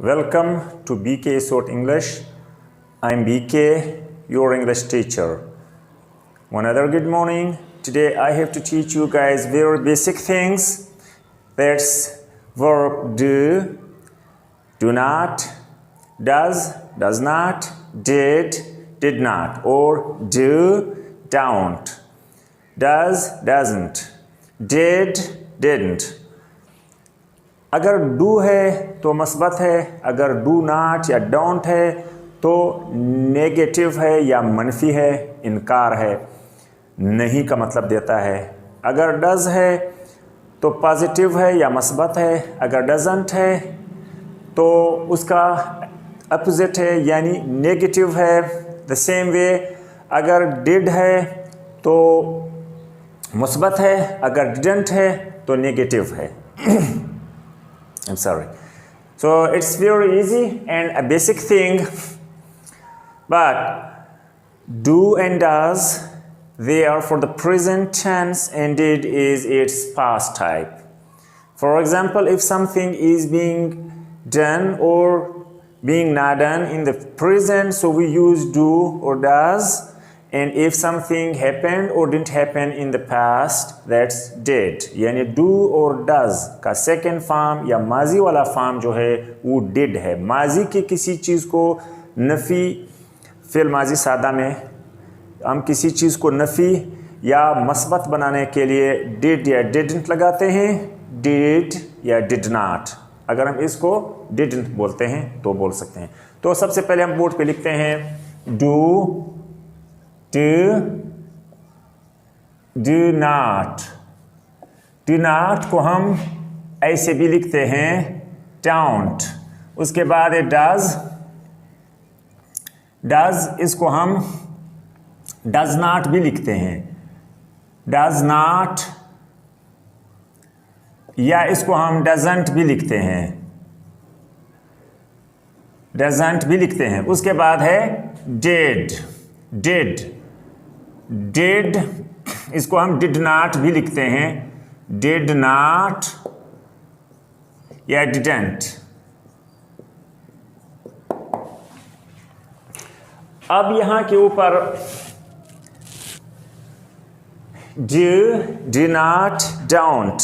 Welcome to BK Short English. I'm BK, your English teacher. One other good morning. Today I have to teach you guys very basic things. That's verb do, do not, does, does not, did, did not, or do, don't, does, doesn't, did, didn't. अगर do है तो मस्बत है, अगर do not या don't है तो negative है या मनफी है, इनकार है, नहीं का मतलब देता है। अगर डज है तो पॉजिटिव है या मस्बत है, अगर डजंट है तो उसका अपोजिट है यानी नेगेटिव है। द सेम वे अगर डिड है तो मुस्बत है, अगर डिडंट है तो नेगेटिव है। I'm sorry. So it's very easy and a basic thing, but do and does, they are for the present tense and did is its past type. For example, if something is being done or being not done in the present, so we use do or does, and if something happened or didn't happen in the past, that's did. यानी do और does का second form या माजी वाला form जो है वो did है। माजी की किसी चीज़ को नफ़ी फ़िल माजी सादा में हम किसी चीज़ को नफ़ी या मस्बत बनाने के लिए did या didn't लगाते हैं, did या did not। अगर हम इसको didn't बोलते हैं तो बोल सकते हैं। तो सबसे पहले हम बोर्ड पे लिखते हैं do, do not। do not को हम ऐसे भी लिखते हैं don't। उसके बाद है does इसको हम does not भी लिखते हैं does not, या इसको हम doesn't भी लिखते हैं doesn't भी लिखते हैं। उसके बाद है did इसको हम did not भी लिखते हैं did not या didn't। अब यहां के ऊपर do not, don't।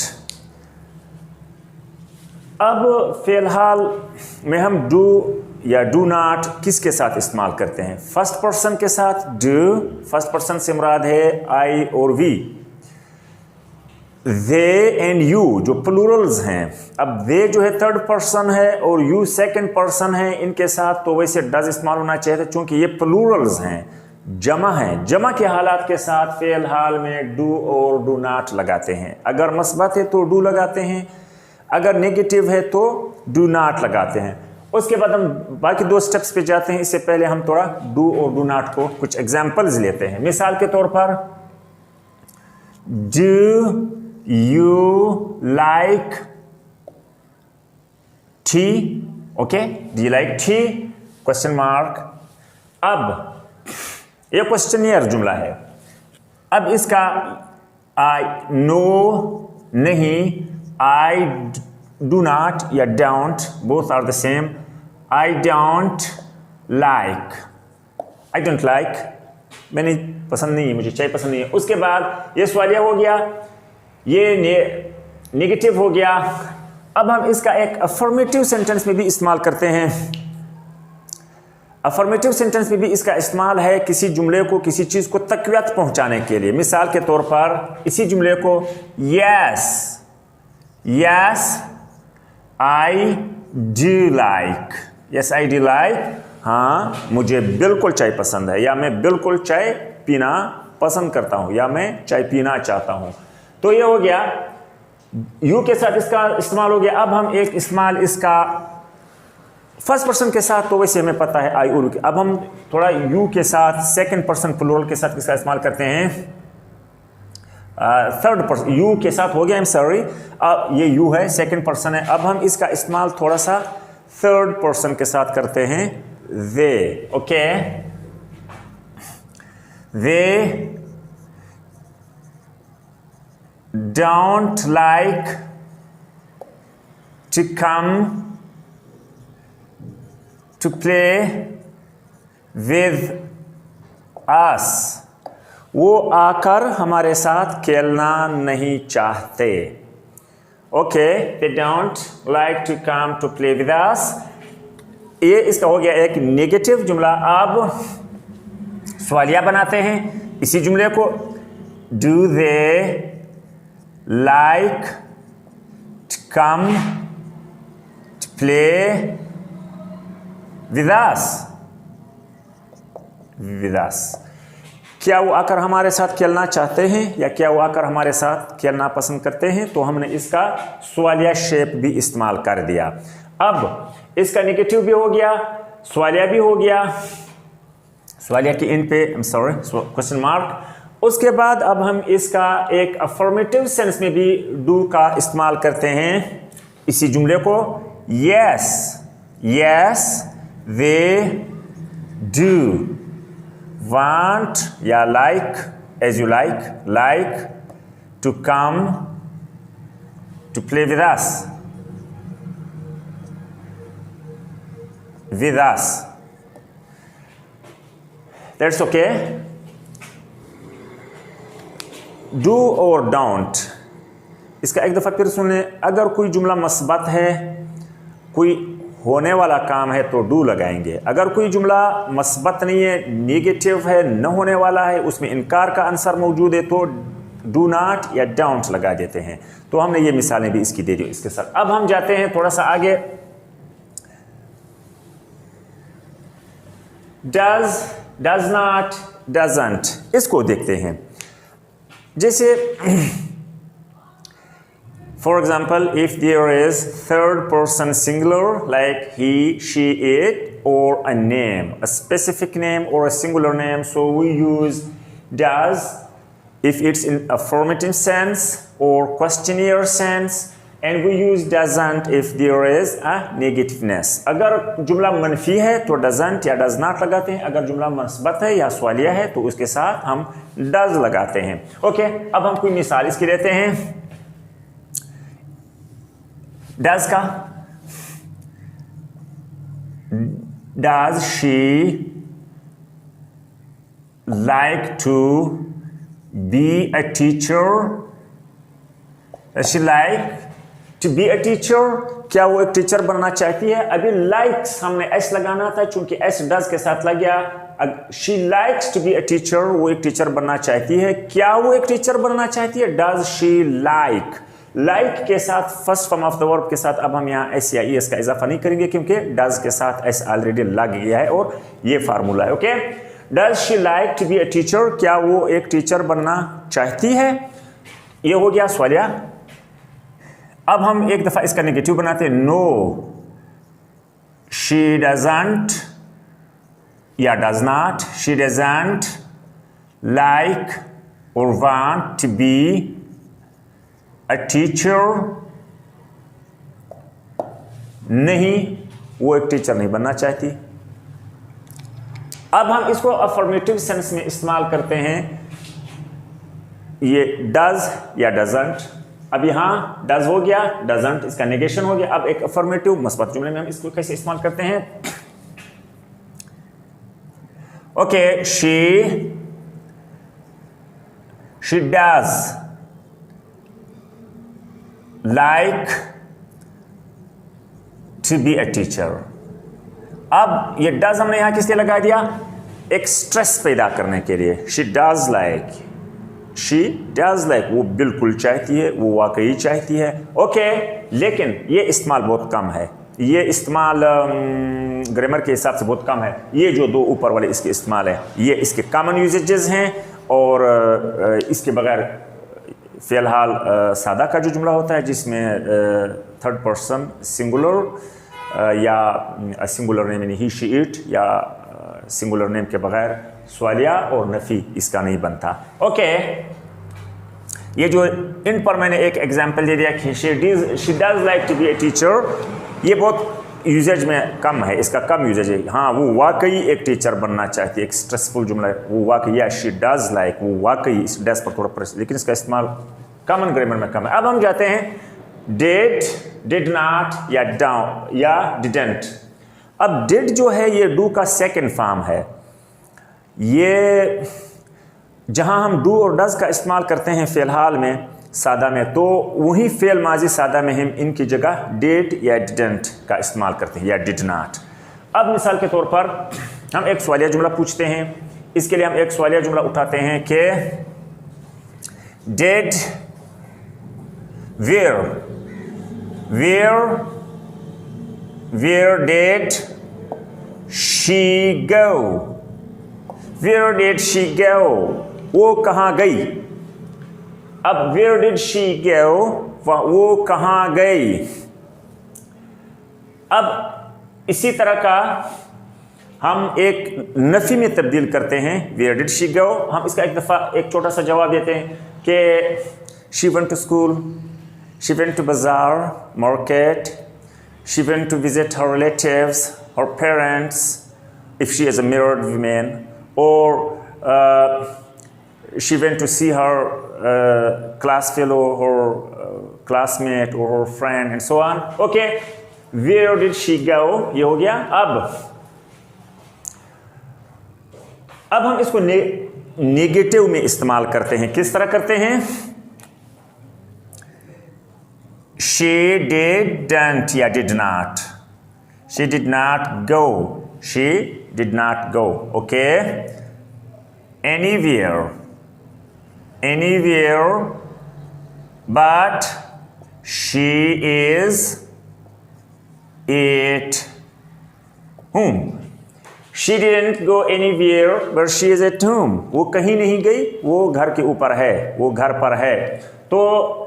अब फिलहाल में हम do या डू नॉट किसके साथ इस्तेमाल करते हैं? फर्स्ट पर्सन के साथ डू। फर्स्ट पर्सन से मुराद है आई और वी। दे एंड यू जो प्लूरल्स हैं, अब दे जो है थर्ड पर्सन है और यू सेकंड पर्सन है, इनके साथ तो वैसे डज इस्तेमाल होना चाहिए था चूंकि ये प्लूरल्स हैं, जमा है। जमा के हालात के साथ फेल हाल में डू और डू नॉट लगाते हैं। अगर मस्बत है तो डू लगाते हैं, अगर नेगेटिव है तो डू नॉट लगाते हैं। उसके बाद हम बाकी दो स्टेप्स पे जाते हैं। इससे पहले हम थोड़ा डू और डू नॉट को कुछ एग्जांपल्स लेते हैं। मिसाल के तौर पर do you like T, okay, do you like T question mark. अब ये क्वेश्चनियर जुमला है। अब इसका आई नो नहीं, आई do not या don't, both are the same। I don't like, I don't like, मैंने पसंद नहीं है, मुझे चाय पसंद नहीं है। उसके बाद ये सवालिया हो गया, ये नेगेटिव हो गया। अब हम इसका एक अफर्मेटिव सेंटेंस में भी इस्तेमाल करते हैं। अफर्मेटिव सेंटेंस में भी इसका इस्तेमाल है किसी जुमले को, किसी चीज़ को तक़वियत पहुंचाने के लिए। मिसाल के तौर पर इसी जुमले को yes I do like, yes I do like, हाँ मुझे बिल्कुल चाय पसंद है, या मैं बिल्कुल चाय पीना पसंद करता हूँ, या मैं चाय पीना चाहता हूँ। तो ये हो गया, यू के साथ इसका इस्तेमाल हो गया। अब हम एक इस्तेमाल इसका फर्स्ट पर्सन के साथ तो वैसे हमें पता है आई और यू। अब हम थोड़ा यू के साथ सेकंड पर्सन प्लूरल के साथ इसका इस्तेमाल करते हैं। थर्ड पर्सन यू के साथ हो गया, आई एम सॉरी, ये यू है, सेकंड पर्सन है। अब हम इसका इस्तेमाल थोड़ा सा थर्ड पर्सन के साथ करते हैं they, okay. They don't like to come to play with us. वो आकर हमारे साथ खेलना नहीं चाहते. Okay, they don't like to come to play with us. ये इसका हो गया एक नेगेटिव जुमला. अब सवालिया बनाते हैं इसी जुमले को. Do they like to come to play with us? With us. क्या वो आकर हमारे साथ खेलना चाहते हैं या क्या वो आकर हमारे साथ खेलना पसंद करते हैं? तो हमने इसका सवालिया शेप भी इस्तेमाल कर दिया. अब इसका नेगेटिव भी हो गया, सवालिया भी हो गया, सवालिया की इन पे क्वेश्चन मार्क. उसके बाद अब हम इसका एक अफर्मेटिव सेंस में भी डू का इस्तेमाल करते हैं इसी जुमले को. Yes, yes they do want या like as you like to come to play with us. With us. That's okay. Do or don't. इसका एक दफ़ा फिर सुने. अगर कोई जुमला मस्बत है, कोई होने वाला काम है तो डू लगाएंगे. अगर कोई जुमला मस्बत नहीं है, नेगेटिव है, न होने वाला है, उसमें इनकार का आंसर मौजूद है तो डू नॉट या डाउंट लगा देते हैं. तो हमने ये मिसालें भी इसकी दे दी इसके साथ. अब हम जाते हैं थोड़ा सा आगे. डज, डज नॉट, डजंट, इसको देखते हैं. जैसे for example, if there is third person singular like he, she, it, or a name, a specific name or a singular name, so we use does if it's in affirmative sense or questionnaire sense, and we use doesn't if there is a negativeness. अगर जुमला मनफी है तो doesn't या does not लगाते हैं. अगर जुमला मस्बत है या सवालिया है तो उसके साथ हम does लगाते हैं. ओके, अब हम कोई मिसाल इसकी लेते हैं. डज का, does she like to be a teacher? Does she like to be a teacher? क्या वो एक टीचर बनना चाहती है? अभी लाइक्स हमने एस लगाना था, चूंकि एस डज के साथ लग गया. She likes to be a teacher, वो एक टीचर बनना चाहती है. क्या वो एक टीचर बनना चाहती है? Does she like. लाइक के साथ first form of the verb के साथ अब हम यहाँ एस या ईएस का इजाफा नहीं करेंगे क्योंकि डज के साथ एस ऑलरेडी लग गया है और ये फार्मूला है. Okay, does she like to be a teacher? क्या वो एक टीचर बनना चाहती है? ये हो गया सवालिया. अब हम एक दफा इसका नेगेटिव बनाते हैं. नो, शी डजंट या does not, she doesn't like और want to be a teacher. नहीं, वो एक टीचर नहीं बनना चाहती. अब हम इसको अफर्मेटिव सेंस में इस्तेमाल करते हैं. ये डज या डजंट. अब यहां डज हो गया, डजंट इसका नेगेशन हो गया. अब एक अफर्मेटिव मस्बत जुमले में हम इसको कैसे इस्तेमाल करते हैं? Okay, she does like to be a teacher. अब ये does हमने यहां किस लिए लगा दिया? एक स्ट्रेस पैदा करने के लिए. she does like, she does like, वो बिल्कुल चाहती है, वो वाकई चाहती है. ओके, लेकिन ये इस्तेमाल बहुत कम है. ये इस्तेमाल ग्रामर के हिसाब से बहुत कम है. ये जो दो ऊपर वाले इसके इस्तेमाल है, ये इसके कॉमन यूजेजेस हैं और इसके बगैर फ़िलहाल सादा का जो जुमला होता है जिसमें थर्ड पर्सन सिंगुलर या सिंगुलर नेम यानी ही, शी, इट या सिंगुलर नेम के बगैर सवालिया और नफ़ी इसका नहीं बनता. ओके, ये जो इन पर मैंने एक एग्जांपल दे दिया कि she does like to be a teacher, ये बहुत यूजेज में कम है, इसका कम यूजेज है. हाँ, वो वाकई एक टीचर बनना चाहती है, एक स्ट्रेसफुल जुमला है. वो वाकई या शी डज लाइक, वो वाकई इस डज पर थोड़ा प्रेस, लेकिन इसका इस्तेमाल कॉमन ग्रामर में कम है. अब हम जाते हैं डिड, डिड नॉट या डाउन या डिडेंट. अब डिड जो है ये डू का सेकंड फॉर्म है। ये जहां हम डू और डज का इस्तेमाल करते हैं फ़िलहाल में सादा में, तो वही फ़ेल माजी सादा में हम इनकी जगह डिड या डिडंट का इस्तेमाल करते हैं या डिड नॉट। अब मिसाल के तौर पर हम एक सवालिया जुमला पूछते हैं। इसके लिए हम एक सवालिया जुमला उठाते हैं कि did where did she go, where did she go, वो कहाँ गई। अब वेयर डिड शी गो, वो कहाँ गई। अब इसी तरह का हम एक नफी में तब्दील करते हैं, वेयर डिड शी गो। हम इसका एक दफ़ा एक छोटा सा जवाब देते हैं कि she went to school, she went to बाजार market, she went to visit her relatives, her parents if she is a married woman, or she went to see her class fellow or classmate or her friend and so on. Okay, where did she go? ये हो गया। अब हम इसको negative में इस्तेमाल करते हैं। किस तरह करते हैं? She didn't या did not, she did not go, she did not go. Okay, anywhere but she is at home. She didn't go anywhere but she is at home. वो कहीं नहीं गई, वो घर के ऊपर है, वो घर पर है। तो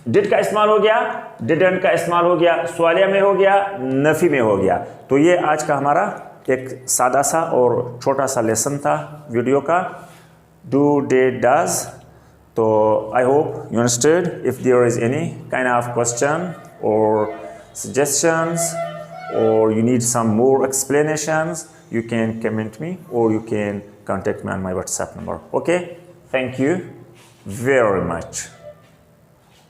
डिड का इस्तेमाल हो गया, डिडंट का इस्तेमाल हो गया, सवालिया में हो गया, नफी में हो गया। तो ये आज का हमारा एक सादा सा और छोटा सा लेसन था वीडियो का, डू डिड डज। तो I hope you understood. If there is any kind of question और suggestions or you need some more explanations, you can comment me or you can contact me on my WhatsApp number. Okay, thank you very much.